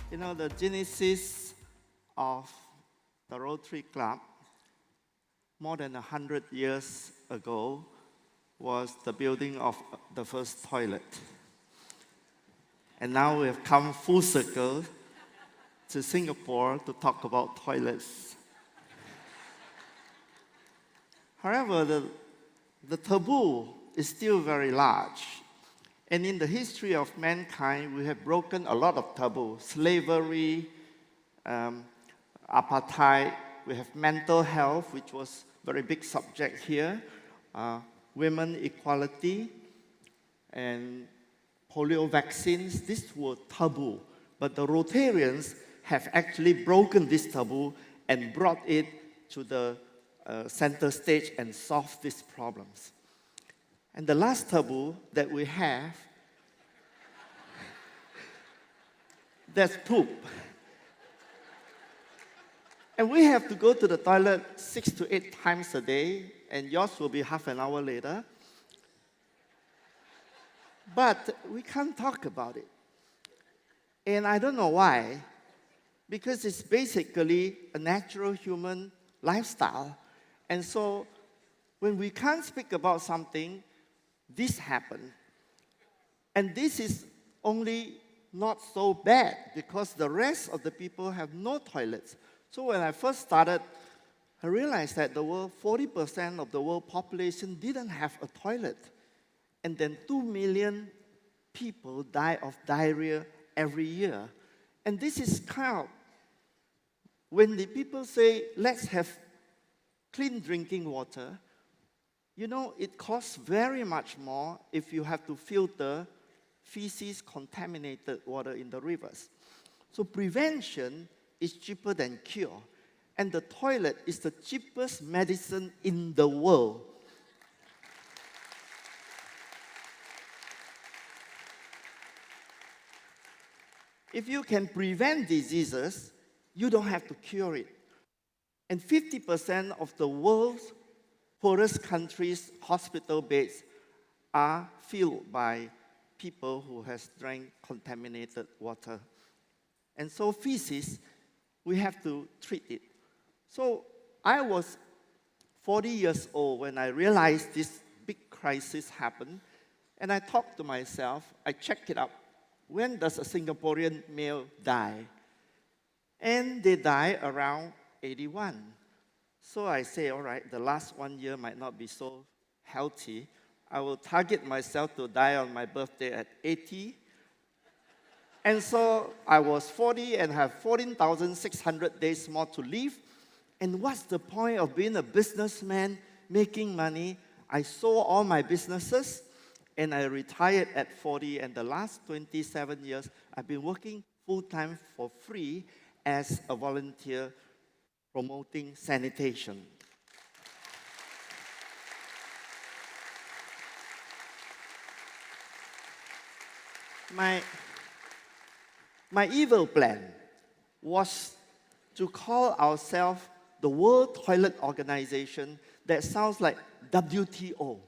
You know, the genesis of the Rotary Club more than 100 years ago was the building of the first toilet. And now we have come full circle to Singapore to talk about toilets. However, the taboo is still very large. And in the history of mankind, we have broken a lot of taboos. Slavery, apartheid, we have mental health, which was a very big subject here, women equality, and polio vaccines. These were taboo. But the Rotarians have actually broken this taboo and brought it to the center stage and solved these problems. And the last taboo that we have, that's poop. And we have to go to the toilet 6 to 8 times a day, and yours will be half an hour later. But we can't talk about it. And I don't know why, because it's basically a natural human lifestyle. And so when we can't speak about something, this happened. And this is only not so bad because the rest of the people have no toilets. So when I first started, I realized that the world, 40% of the world population didn't have a toilet. And then 2 million people die of diarrhea every year. And this is kind of, when the people say, let's have clean drinking water, you know, it costs very much more if you have to filter feces contaminated water in the rivers. So prevention is cheaper than cure. And the toilet is the cheapest medicine in the world. If you can prevent diseases, you don't have to cure it. And 50% of the world's poorest countries' hospital beds are filled by people who has drank contaminated water. And so feces, we have to treat it. So I was 40 years old when I realized this big crisis happened. And I talked to myself, I checked it up. When does a Singaporean male die? And they die around 81. So I say, all right, the last 1 year might not be so healthy. I will target myself to die on my birthday at 80. And so I was 40 and have 14,600 days more to live. And what's the point of being a businessman, making money? I sold all my businesses and I retired at 40. And the last 27 years, I've been working full-time for free as a volunteer promoting sanitation. My evil plan was to call ourselves the World Toilet Organization. That sounds like WTO.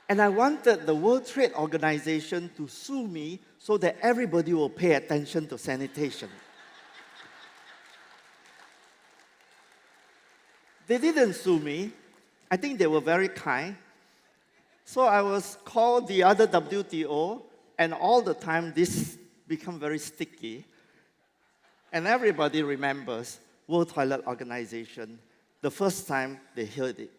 And I wanted the World Trade Organization to sue me so that everybody will pay attention to sanitation. They didn't sue me. I think they were very kind. So I was called the other WTO, and all the time this became very sticky. And everybody remembers World Toilet Organization, the first time they heard it.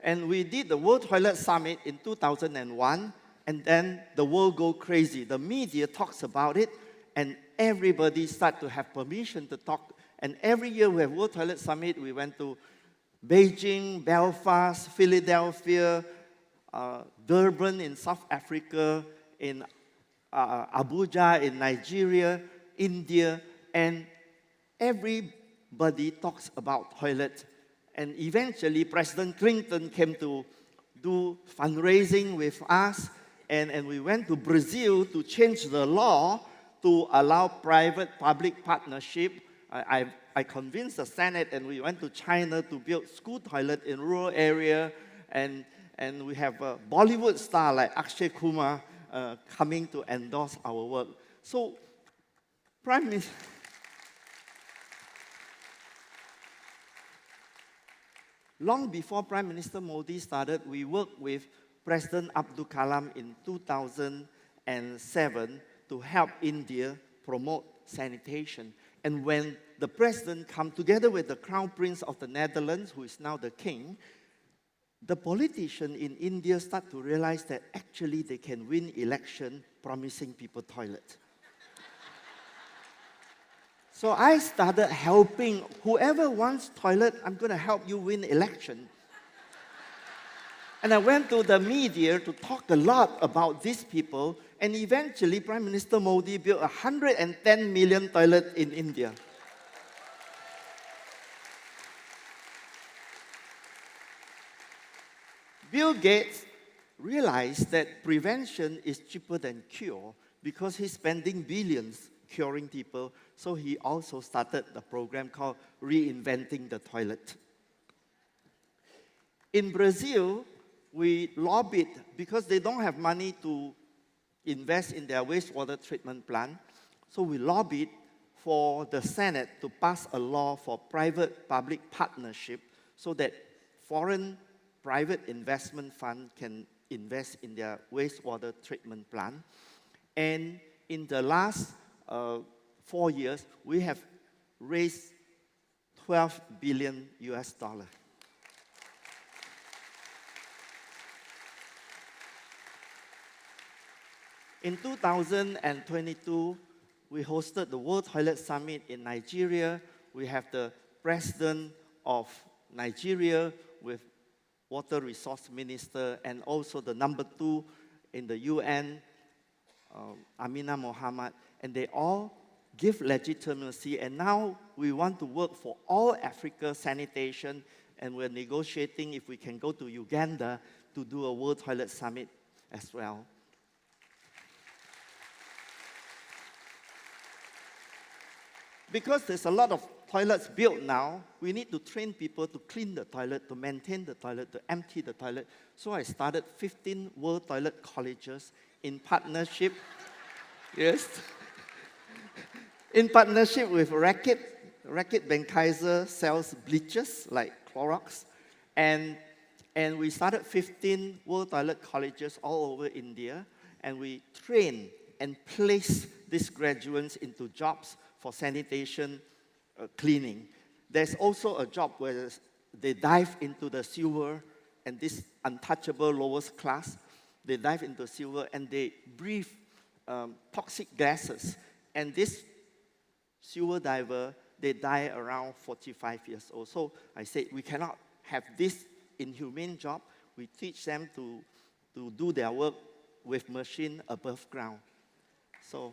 And we did the World Toilet Summit in 2001, and then the world go crazy. The media talks about it, and everybody start to have permission to talk. And every year we have World Toilet Summit. We went to Beijing, Belfast, Philadelphia, Durban in South Africa, in Abuja in Nigeria, India, and everybody talks about toilets. And eventually, President Clinton came to do fundraising with us, and we went to Brazil to change the law to allow private-public partnership. I convinced the Senate, and we went to China to build school toilet in rural area, and we have a Bollywood star like Akshay Kumar coming to endorse our work. So Prime Minister. Long before Prime Minister Modi started, we worked with President Abdul Kalam in 2007 to help India promote sanitation. And when the president came together with the Crown Prince of the Netherlands, who is now the king, the politicians in India start to realize that actually they can win election promising people toilet. So I started helping whoever wants toilet, I'm going to help you win election. And I went to the media to talk a lot about these people, and eventually Prime Minister Modi built 110 million toilets in India. Bill Gates realized that prevention is cheaper than cure because he's spending billions curing people, so he also started the program called Reinventing the Toilet. In Brazil, we lobbied because they don't have money to invest in their wastewater treatment plant, so we lobbied for the Senate to pass a law for private-public partnership so that foreign private investment fund can invest in their wastewater treatment plant. And in the last 4 years, we have raised $12 billion US. In 2022, we hosted the World Toilet Summit in Nigeria. We have the president of Nigeria with water resource minister, and also the number 2 in the UN, Amina Mohammed, and they all give legitimacy. And now we want to work for all Africa sanitation, and we're negotiating if we can go to Uganda to do a World Toilet Summit as well. Because there's a lot of toilets built now, we need to train people to clean the toilet, to maintain the toilet, to empty the toilet. So I started 15 World Toilet Colleges in partnership, yes, in partnership with Reckitt. Reckitt Benckiser sells bleachers like Clorox. And we started 15 World Toilet Colleges all over India, and we train and place these graduates into jobs for sanitation cleaning. There's also a job where they dive into the sewer, and this untouchable lowest class, they dive into sewer and they breathe toxic gases. And this sewer diver, they die around 45 years old. So I said, we cannot have this inhumane job. We teach them to do their work with machine above ground. So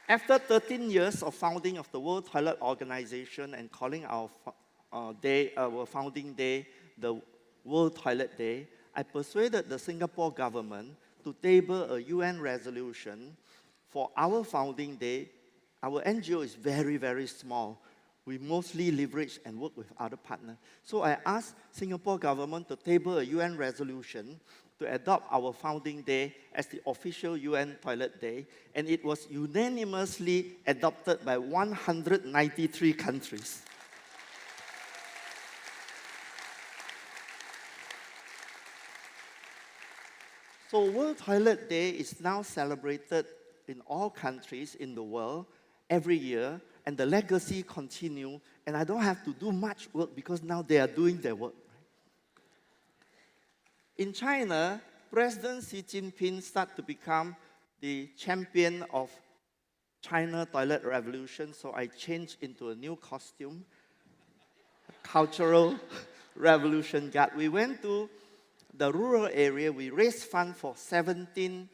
after 13 years of founding of the World Toilet Organization and calling our founding day the World Toilet Day, I persuaded the Singapore government to table a UN resolution for our founding day. Our NGO is very, very small. We mostly leverage and work with other partners. So I asked Singapore government to table a UN resolution to adopt our founding day as the official UN Toilet Day, and it was unanimously adopted by 193 countries. So World Toilet Day is now celebrated in all countries in the world every year, and the legacy continues, and I don't have to do much work because now they are doing their work. In China, President Xi Jinping started to become the champion of China toilet revolution, so I changed into a new costume, cultural revolution guard. We went to the rural area, we raised funds for 17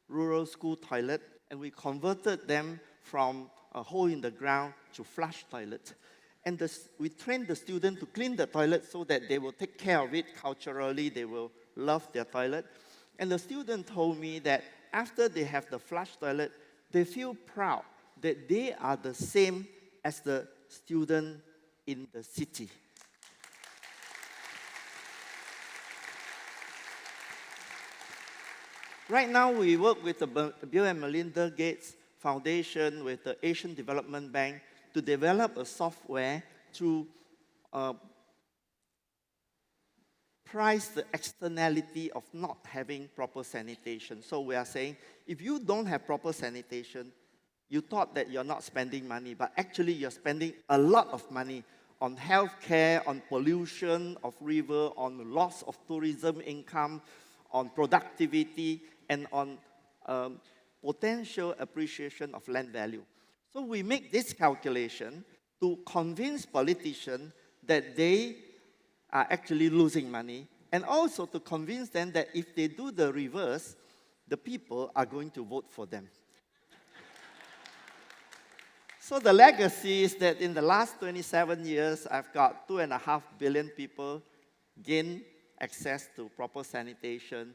rural school toilets, and we converted them from a hole in the ground to flush toilet. And we trained the students to clean the toilet so that they will take care of it culturally, they will love their toilet. And the student told me that after they have the flush toilet, they feel proud that they are the same as the student in the city. Right now, we work with the Bill and Melinda Gates Foundation, with the Asian Development Bank, to develop a software to price the externality of not having proper sanitation. So we are saying, if you don't have proper sanitation, you thought that you're not spending money, but actually you're spending a lot of money on healthcare, on pollution of river, on loss of tourism income, on productivity, and on potential appreciation of land value. So we make this calculation to convince politicians that they are actually losing money, and also to convince them that if they do the reverse, the people are going to vote for them. So the legacy is that in the last 27 years, I've got 2.5 billion people gain access to proper sanitation.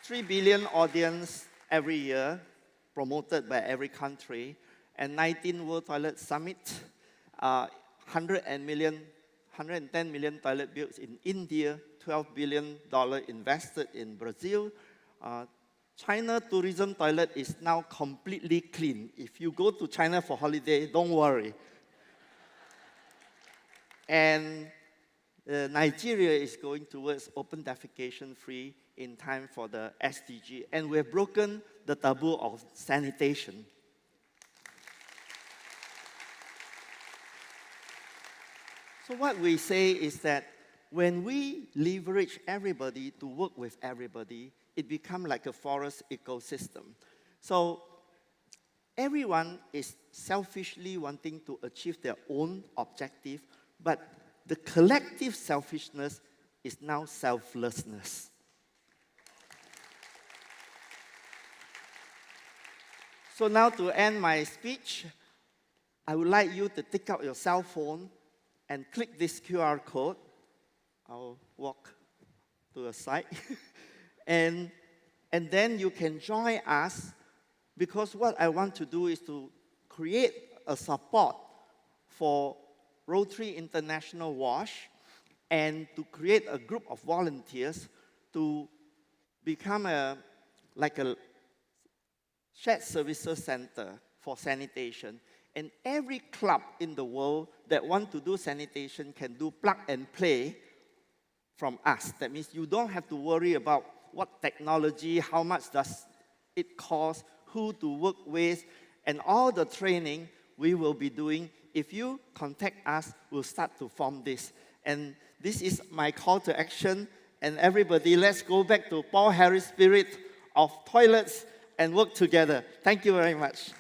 $3 billion audience every year, promoted by every country, and 19 World Toilet Summit, 110 million toilet built in India, $12 billion invested in Brazil. China tourism toilet is now completely clean. If you go to China for holiday, don't worry. And Nigeria is going towards open defecation free in time for the SDG. And we have broken the taboo of sanitation. So what we say is that when we leverage everybody to work with everybody, it becomes like a forest ecosystem. So everyone is selfishly wanting to achieve their own objective, but the collective selfishness is now selflessness. So now to end my speech, I would like you to take out your cell phone and click this QR code. I'll walk to a side. and then you can join us, because what I want to do is to create a support for Rotary International WASH, and to create a group of volunteers to become like a shared services center for sanitation. And every club in the world that want to do sanitation can do plug and play from us. That means you don't have to worry about what technology, how much does it cost, who to work with, and all the training we will be doing. If you contact us, we'll start to form this. And this is my call to action. And everybody, let's go back to Paul Harris' spirit of toilets and work together. Thank you very much.